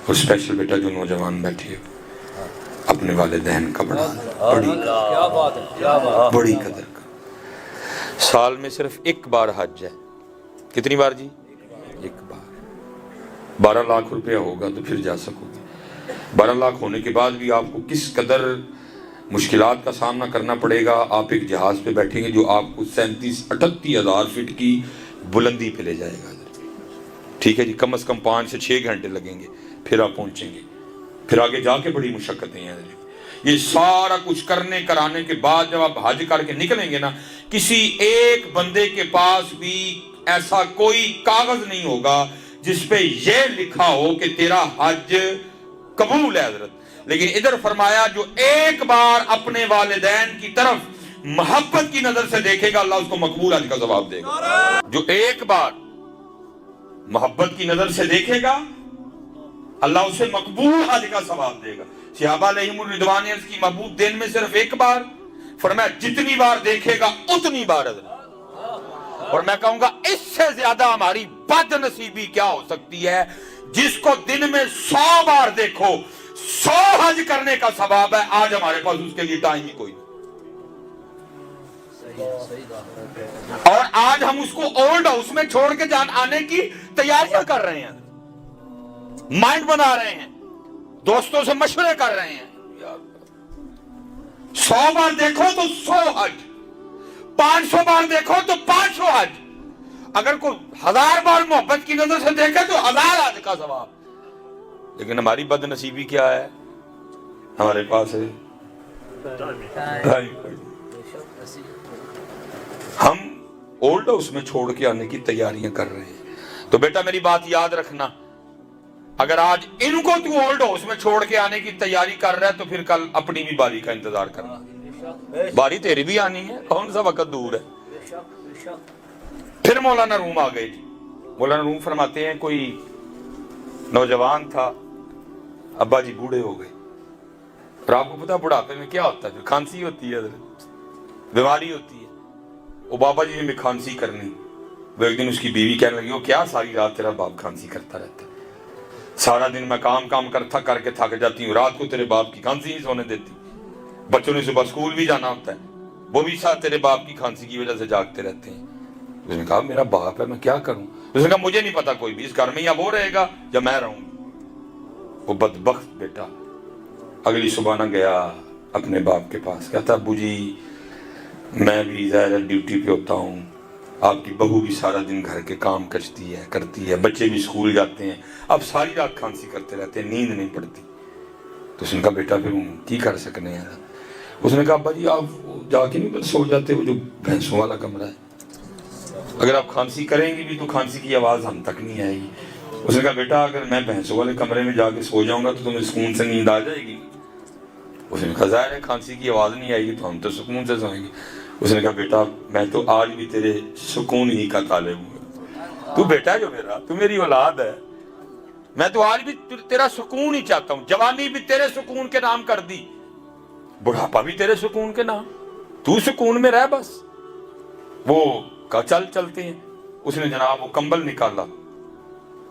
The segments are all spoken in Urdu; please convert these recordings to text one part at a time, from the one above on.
اور اسپیشل بیٹا جو نوجوان بیٹھے ہو، اپنے والدین کا بڑا بڑی قدر کا۔ سال میں صرف ایک بار حج ہے، کتنی بار جی؟ ایک بار۔ 12 لاکھ روپیہ ہوگا تو پھر جا سکو گے۔ 12 لاکھ ہونے کے بعد بھی آپ کو کس قدر مشکلات کا سامنا کرنا پڑے گا۔ آپ ایک جہاز پہ بیٹھیں گے جو آپ کو 37-38 ہزار فٹ کی بلندی پہ لے جائے گا، ٹھیک ہے جی، کم از کم 5 سے 6 گھنٹے لگیں گے، پھر آپ پہنچیں گے، پھر آگے جا کے بڑی مشقتیں ہیں۔ یہ سارا کچھ کرنے کرانے کے بعد جب آپ حج کر کے نکلیں گے نا، کسی ایک بندے کے پاس بھی ایسا کوئی کاغذ نہیں ہوگا جس پہ یہ لکھا ہو کہ تیرا حج قبول ہے حضرت۔ لیکن ادھر فرمایا جو ایک بار اپنے والدین کی طرف محبت کی نظر سے دیکھے گا، اللہ اس کو مقبول حج کا ثواب دے گا۔ جو ایک بار محبت کی نظر سے دیکھے گا، اللہ اسے مقبول حج کا ثواب دے گا۔ صحابہ علیہم الرضوان نے اس کی محبوب دن میں صرف ایک بار، فرمایا جتنی بار دیکھے گا اتنی بار حضرت۔ اور میں کہوں گا اس سے زیادہ ہماری بد نصیبی کیا ہو سکتی ہے، جس کو دن میں 100 بار دیکھو 100 حج کرنے کا ثواب ہے۔ آج ہمارے پاس اس کے لیے ٹائم ہی کوئی نہیں، اور آج ہم اس کو اولڈ ہاؤس میں چھوڑ کے آنے کی تیاریاں کر رہے ہیں، مائنڈ بنا رہے ہیں، دوستوں سے مشورے کر رہے ہیں۔ 100 بار دیکھو تو 100 حج، 500 بار دیکھو تو 500 حج، اگر کوئی 1000 بار محبت کی نظر سے دیکھے تو 1000 حج کا ثواب۔ لیکن ہماری بد نصیبی کیا ہے، ہمارے پاس ہے ہم اولڈ ہاؤس میں چھوڑ کے آنے کی تیاریاں کر رہے ہیں۔ تو بیٹا میری بات یاد رکھنا، اگر آج ان کو تو اولڈ ہاؤس میں چھوڑ کے آنے کی تیاری کر رہا ہے تو پھر کل اپنی بھی باری کا انتظار کرنا، باری تیری بھی آنی ہے، کون سا وقت دور ہے۔ پھر مولانا روم آ گئے جی۔ مولانا روم فرماتے ہیں کوئی نوجوان تھا، ابا جی بوڑھے ہو گئے، اور آپ کو پتا بڑھاپے میں کیا ہوتا ہے، پھر کھانسی ہوتی ہے، بیماری ہوتی ہے۔ وہ بابا جی نے بھی کھانسی کرنی۔ وہ ایک دن اس کی بیوی کہنے لگی، وہ کیا ساری رات تیرا باپ کھانسی کرتا رہتا ہے، سارا دن میں کام کر کے تھک جاتی ہوں، رات کو تیرے باپ کی کھانسی نہیں سونے دیتی، بچوں نے صبح اسکول بھی جانا ہوتا ہے، وہ بھی ساتھ تیرے باپ کی کھانسی کی وجہ سے جاگتے رہتے ہیں۔ اس نے کہا میرا باپ ہے، میں کیا کروں؟ اس نے کہا مجھے نہیں پتا کوئی بھی، اس گھر میں یا وہ رہے گا یا میں رہوں گی۔ وہ بدبخت بیٹا اگلی صبح نہ گیا اپنے باپ کے پاس، کہتا ابو جی میں بھی ظاہر ڈیوٹی پہ ہوتا ہوں، آپ کی بہو بھی سارا دن گھر کے کام کرتی ہے، بچے بھی اسکول جاتے ہیں، اب ساری رات کھانسی کرتے رہتے ہیں، نیند نہیں پڑتی۔ تو اس نے کہا بیٹا پھر کی کر سکنے ہیں؟ اس نے کہا ابا جی آپ جا کے نہیں سو جاتے، وہ جو بھینسوں والا کمرہ ہے، اگر آپ کھانسی کریں گی بھی تو کھانسی کی آواز ہم تک نہیں آئے گی۔ اس نے کہا بیٹا اگر میں بھینسوں والے کمرے میں جا کے سو جاؤں گا تو تمہیں سکون سے نیند آ جائے گی؟ اس نے کہا ظاہر ہے کھانسی کی آواز نہیں آئے گی تو ہم تو سکون سے سوئیں گے۔ اس نے کہا بیٹا میں تو آج بھی تیرے سکون ہی کا طالب ہوں، تو بیٹا جو میرا، تو میری اولاد ہے، میں تو آج بھی تیرا سکون ہی چاہتا ہوں۔ جوانی بھی تیرے سکون کے نام کر دی، بڑھاپا بھی تیرے سکون کے نام، تو سکون میں رہ بس۔ وہ کہا چلتے ہیں۔ اس نے جناب وہ کمبل نکالا،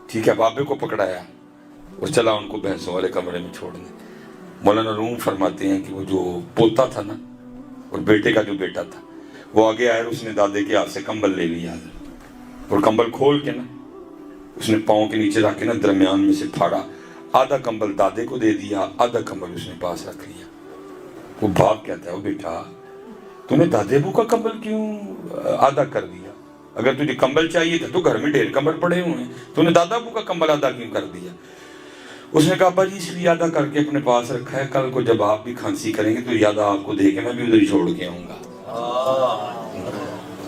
ٹھیک ہے، بابے کو پکڑایا اور چلا ان کو بھینسوں والے کمرے میں چھوڑنے۔ مولانا روم فرماتے ہیں کہ وہ جو پوتا تھا نا اور بیٹے کا جو بیٹا تھا، وہ آگے آیا اور اس نے دادے کے ہاتھ سے کمبل لے لیا اور کمبل کھول کے نا اس نے پاؤں کے نیچے رکھ کے نا درمیان میں سے پھاڑا، آدھا کمبل دادے کو دے دیا، آدھا کمبل اس نے پاس رکھ لیا۔ وہ باپ کہتا ہے وہ بیٹا تو نے دادے ابو کا کمبل کیوں آدھا کر دیا؟ اگر تجھے کمبل چاہیے تھا تو گھر میں ڈھیر کمبل پڑے ہوئے ہیں، تو نے دادا ابو کا کمبل آدھا کیوں کر دیا؟ اس نے کہا ابا جی اس لیے آدھا کر کے اپنے پاس رکھا ہے، کل کو جب آپ بھی کھانسی کریں گے تو یاد آپ کو دے کے میں بھی ادھر ہی چھوڑ کے آؤں گا۔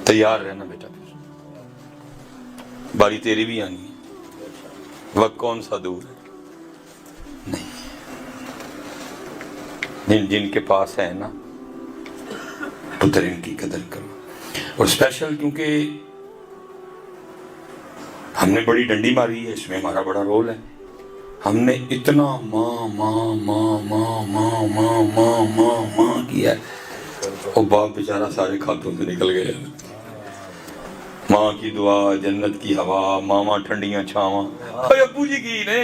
تیار رہنا بیٹا، پھر باری تیری بھی آنی ہے، وقت کون سا دور ہے۔ نہیں، جن کے پاس ہے نا پتر ان کی قدر کرو۔ اور اسپیشل کیونکہ ہم نے بڑی ڈنڈی ماری ہے، اس میں ہمارا بڑا رول ہے، ہم نے اتنا ماں کیا ہے، اور باپ بیچارہ سارے کھاتوں سے نکل گئے۔ ماں کی دعا، جنت کی ہوا، ماما ٹھنڈیاں چھاواں، ابو جی کی نے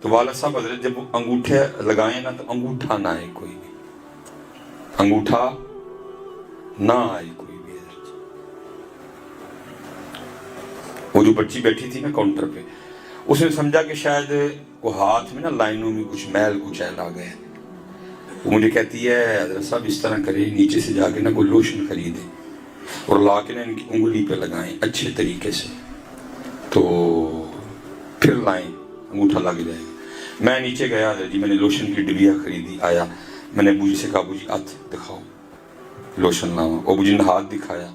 تو والد صاحب حضرت جب انگوٹھے لگائیں نا تو انگوٹھا نہ آئے کوئی بھی، انگوٹھا نہ آئے کوئی بھی حضرت۔ وہ جو بچی بیٹھی تھی نا کاؤنٹر پہ، اس نے سمجھا کہ شاید وہ ہاتھ میں نا لائنوں میں کچھ میل کچھ آ گیا۔ وہ مجھے کہتی ہے حضرت صاحب اس طرح کرے، نیچے سے جا کے نا کوئی لوشن خریدے اور لا کے نا ان کی انگلی پہ لگائیں اچھے طریقے سے، تو پھر لائیں انگوٹھا لگ جائے گا۔ میں نیچے گیا جی، میں نے لوشن کی ڈبیا خریدی، آیا میں نے ابو جی سے کہا ابو جی ہاتھ دکھاؤ لوشن لاؤں، ابو جی نے ہاتھ دکھایا،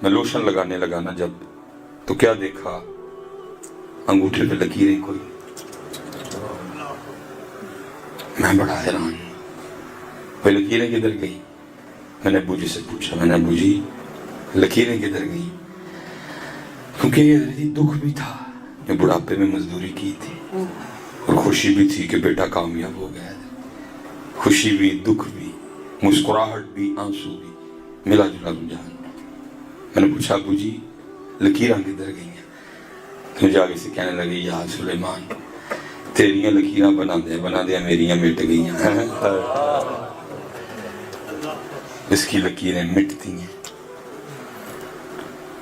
میں لوشن لگانے لگا نا جب، تو کیا دیکھا انگوٹھے پہ لکیریں کوئی، میں بڑا حیران، وہ لکیریں کدھر گئی؟ میں نے ابو جی سے پوچھا، میں نے ابو جی لکیریں کدھر گئی؟ کیونکہ یہ دکھ بھی تھا، میں بڑھاپے میں مزدوری کی تھی اور خوشی بھی تھی کہ بیٹا کامیاب ہو گیا، خوشی بھی دکھ بھی مسکراہٹ بھی آنسو بھی ملا جلا رجحان۔ میں نے پوچھا ابو جی لکیراں کدھر گئی ہیں؟ تو مجھے آگے سے کہنے لگے یا سلیمان تیریاں لکیراں بنا دیا میریاں مٹ گئی ہیں، اس کی لکیریں مٹتی ہیں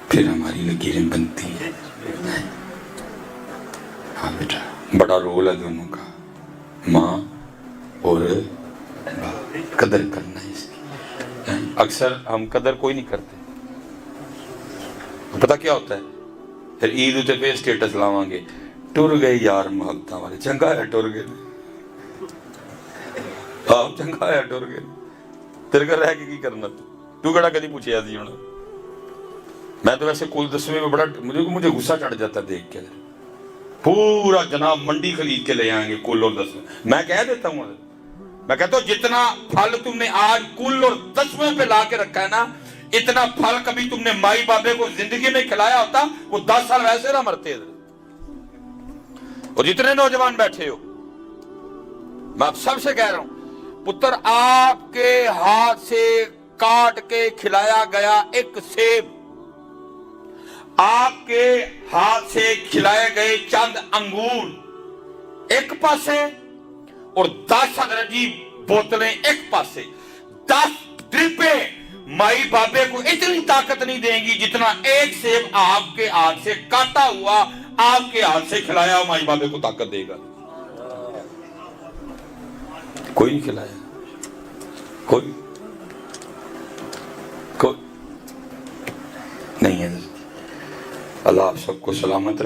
پھر ہماری لکیریں بنتی ہیں۔ ہاں بیٹا بڑا رول ہے دونوں کا، ماں اور باپ، قدر کرنا ہے اس کی۔ اکثر ہم قدر کوئی نہیں کرتے، پتہ کیا ہوتا ہے؟ پھر عید ہوتے پہ اسٹیٹس لاواں گے ٹر گئے یار محبتاں والے، چنگا ہے ٹر گئے، آپ چنگا ہے ٹر گئے، تیرے کا رہ کے کی کرنا، تو کڑا کدی پوچھے ایسی ہونا۔ میں تو ویسے کل 10ویں میں بڑا مجھے غصہ چڑھ جاتا دیکھ کے، پورا جناب منڈی خرید کے لے آئیں گے کل اور 10ویں، میں کہہ دیتا ہوں، میں کہتا ہوں جتنا پھل تم نے آج کل اور 10ویں پہ لا کے رکھا ہے نا، اتنا پھل کبھی تم نے مائی بابے کو زندگی میں کھلایا ہوتا وہ 10 سال ویسے نہ مرتے۔ اور جتنے نوجوان بیٹھے ہو، میں آپ سب سے کہہ رہا ہوں، پتر آپ کے ہاتھ سے کاٹ کے کھلایا گیا ایک سیب، آپ کے ہاتھ سے کھلائے گئے چند انگور ایک پاسے اور 10 انگریزی بوتلیں ایک پاسے، 10 ڈرپیں مائی بابے کو اتنی طاقت نہیں دیں گی جتنا ایک سیب آپ کے ہاتھ سے کاٹا ہوا آپ کے ہاتھ سے کھلایا ہوا مائی بابے کو طاقت دے گا۔ کوئی نہیں کھلایا، کوئی نہیں ہے۔ اللہ آپ سب کو سلامت رکھے۔